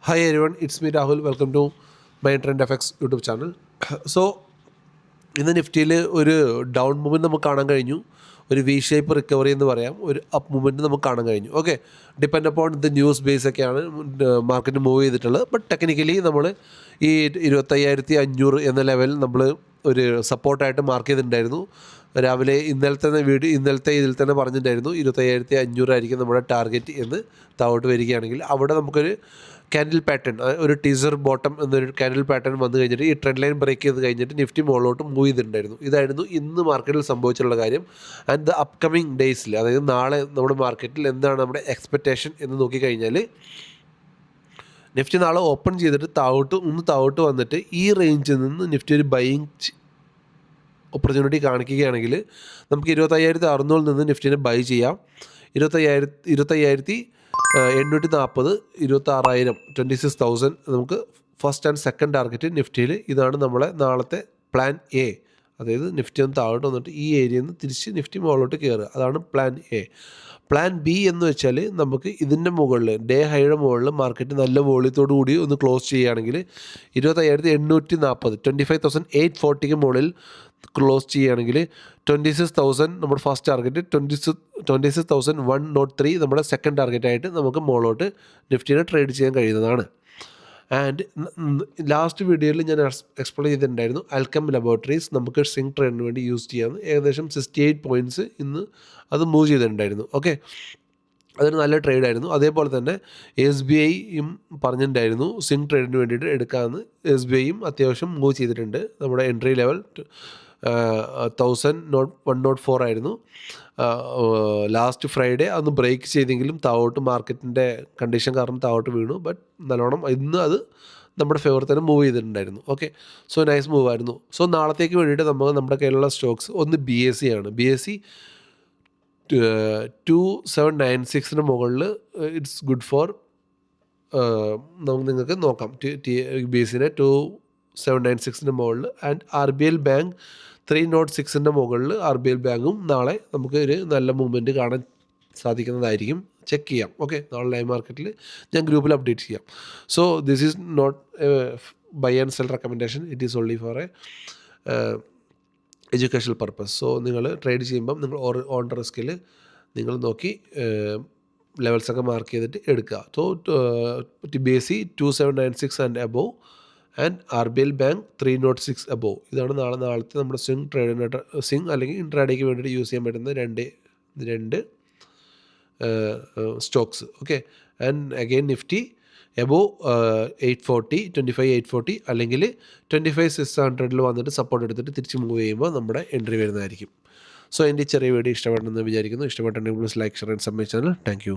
Hi everyone, it's me Rahul. Welcome to my Trend FX YouTube channel. So ഇന്ന് നിഫ്റ്റിയിൽ ഒരു down movement നമുക്ക് കാണാൻ കഴിഞ്ഞു. ഒരു വി ഷേപ്പ് റിക്കവറി എന്ന് പറയാം, ഒരു അപ്പ് മൂവ്മെൻറ്റ് നമുക്ക് കാണാൻ കഴിഞ്ഞു. Okay, depend upon the news base ഒക്കെയാണ് മാർക്കറ്റ് മൂവ് ചെയ്തിട്ടുള്ളത്. ബട്ട് ടെക്നിക്കലി നമ്മൾ ഈ 25,500 എന്ന ലെവൽ നമ്മൾ ഒരു സപ്പോർട്ടായിട്ട് മാർക്ക് ചെയ്തിട്ടുണ്ടായിരുന്നു. രാവിലെ ഇന്നലത്തെ ഇതിൽ തന്നെ പറഞ്ഞിട്ടുണ്ടായിരുന്നു 25,500 ആയിരിക്കും നമ്മുടെ ടാർഗറ്റ് എന്ന് താഴോട്ട് വരികയാണെങ്കിൽ അവിടെ നമുക്കൊരു ക്യാൻഡിൽ പാറ്റേൺ, ഒരു ടീസർ ബോട്ടം എന്നൊരു ക്യാൻഡിൽ പാറ്റേൺ വന്നു കഴിഞ്ഞിട്ട് ഈ ട്രെൻഡ് ലൈൻ ബ്രേക്ക് ചെയ്ത് കഴിഞ്ഞിട്ട് നിഫ്റ്റി മുകളിലോട്ട് മൂവ് ചെയ്തിട്ടുണ്ടായിരുന്നു. ഇതായിരുന്നു ഇന്ന് മാർക്കറ്റിൽ സംഭവിച്ചിട്ടുള്ള കാര്യം. ആൻഡ് ദ അപ്കമിങ് ഡേയ്സിൽ, അതായത് നാളെ നമ്മുടെ മാർക്കറ്റിൽ എന്താണ് നമ്മുടെ എക്സ്പെക്റ്റേഷൻ എന്ന് നോക്കിക്കഴിഞ്ഞാൽ, നിഫ്റ്റി നാളെ ഓപ്പൺ ചെയ്തിട്ട് താഴോട്ട് വന്നിട്ട് ഈ റേഞ്ചിൽ നിന്ന് നിഫ്റ്റി ഒരു ബൈയിങ് ഓപ്പർച്യൂണിറ്റി കാണിക്കുകയാണെങ്കിൽ നമുക്ക് 25,600 നിന്ന് നിഫ്റ്റിനെ ബൈ ചെയ്യാം. 25,840, 26,000, 26,000 നമുക്ക് ഫസ്റ്റ് ആൻഡ് സെക്കൻഡ് ടാർഗറ്റ് നിഫ്റ്റിയിൽ. ഇതാണ് നമ്മളെ നാളത്തെ പ്ലാൻ എ. അതായത് നിഫ്റ്റി ഒന്ന് താഴോട്ട് വന്നിട്ട് ഈ ഏരിയയിൽ നിന്ന് തിരിച്ച് നിഫ്റ്റി മുകളിലോട്ട് കയറുക. അതാണ് പ്ലാൻ എ. പ്ലാൻ ബി എന്ന് വെച്ചാൽ നമുക്ക് ഇതിൻ്റെ മുകളിൽ, ഡേ ഹൈയുടെ മുകളിൽ മാർക്കറ്റ് നല്ല വോളിയത്തോടു കൂടി ഒന്ന് ക്ലോസ് ചെയ്യുകയാണെങ്കിൽ 25,840, 25,840 മുകളിൽ ക്ലോസ് ചെയ്യുകയാണെങ്കിൽ 26,000 നമ്മുടെ ഫസ്റ്റ് ടാർഗറ്റ്, 26,103 നമ്മുടെ സെക്കൻഡ് ടാർഗറ്റായിട്ട് നമുക്ക് മുകളിലോട്ട് നിഫ്റ്റിനെ ട്രേഡ് ചെയ്യാൻ കഴിയുന്നതാണ്. ആൻഡ് ലാസ്റ്റ് വീഡിയോയിൽ ഞാൻ എക്സ്പ്ലെയിൻ ചെയ്തിട്ടുണ്ടായിരുന്നു ആൽക്കം ലബോറട്ടറീസ് നമുക്ക് സ്വിംഗ് ട്രേഡിന് വേണ്ടി യൂസ് ചെയ്യാമെന്ന്. ഏകദേശം 68 പോയിൻറ്റ്സ് ഇന്ന് അത് മൂവ് ചെയ്തിട്ടുണ്ടായിരുന്നു. ഓക്കെ, അതൊരു നല്ല ട്രേഡായിരുന്നു. അതേപോലെ തന്നെ SBIയും പറഞ്ഞിട്ടുണ്ടായിരുന്നു സ്വിംഗ് ട്രേഡിന് വേണ്ടിയിട്ട് എടുക്കാമെന്ന്. SBIയും അത്യാവശ്യം മൂവ് ചെയ്തിട്ടുണ്ട്. നമ്മുടെ എൻട്രി ലെവൽ 1,104 ആയിരുന്നു ലാസ്റ്റ് ഫ്രൈഡേ. അന്ന് ബ്രേക്ക് ചെയ്തെങ്കിലും താഴോട്ട് മാർക്കറ്റിൻ്റെ കണ്ടീഷൻ കാരണം താഴോട്ട് വീണു. ബട്ട് നല്ലോണം ഇന്ന് അത് നമ്മുടെ ഫേവർ തന്നെ മൂവ് ചെയ്തിട്ടുണ്ടായിരുന്നു. ഓക്കെ, സോ നൈസ് മൂവ് ആയിരുന്നു. സോ നാളത്തേക്ക് വേണ്ടിയിട്ട് നമ്മുടെ കയ്യിലുള്ള സ്റ്റോക്സ് ഒന്ന് BSE ആണ്. BSE 2796 മുകളിൽ ഇറ്റ്സ് ഗുഡ് ഫോർ, നിങ്ങൾക്ക് നോക്കാം. BSEനെ 2796 മുകളിൽ. ആൻഡ് RBL ബാങ്ക് 306 മുകളിൽ. RBL ബാങ്കും നാളെ നമുക്ക് ഒരു നല്ല മൂവ്മെൻറ്റ് കാണാൻ സാധിക്കുന്നതായിരിക്കും. ചെക്ക് ചെയ്യാം. ഓക്കെ, നാളെ ലൈവ് മാർക്കറ്റിൽ ഞാൻ ഗ്രൂപ്പിൽ അപ്ഡേറ്റ് ചെയ്യാം. So this is not buy and sell recommendation, it is only for educational purpose. So നിങ്ങൾ ട്രേഡ് ചെയ്യുമ്പം നിങ്ങൾ ഓൺ റിസ്കിൽ നിങ്ങൾ നോക്കി ലെവൽസൊക്കെ മാർക്ക് ചെയ്തിട്ട് എടുക്കുക. So BSE 2796 and above and RBL bank 306 above. ഇതാണ് നാളത്തെ നമ്മുടെ സ്വിംഗ് ട്രേഡിനായിട്ട്, സ്വിംഗ് അല്ലെങ്കിൽ ഇൻട്രാഡേക്ക് വേണ്ടിയിട്ട് യൂസ് ചെയ്യാൻ പറ്റുന്ന രണ്ട് stocks. Okay, and again Nifty above 840, 25,840 അല്ലെങ്കിൽ 25,600 വന്നിട്ട് സപ്പോർട്ട് എടുത്തിട്ട് തിരിച്ച് മൂവ് ചെയ്യുമ്പോൾ നമ്മുടെ എൻട്രി വരുന്നതായിരിക്കും. സോ എൻ്റെ ചെറിയ വീഡിയോ ഇഷ്ടപ്പെട്ടെന്ന് വിചാരിക്കുന്നു. ഇഷ്ടപ്പെട്ടിട്ടുണ്ടെങ്കിൽ please like, share and subscribe channel. Thank you.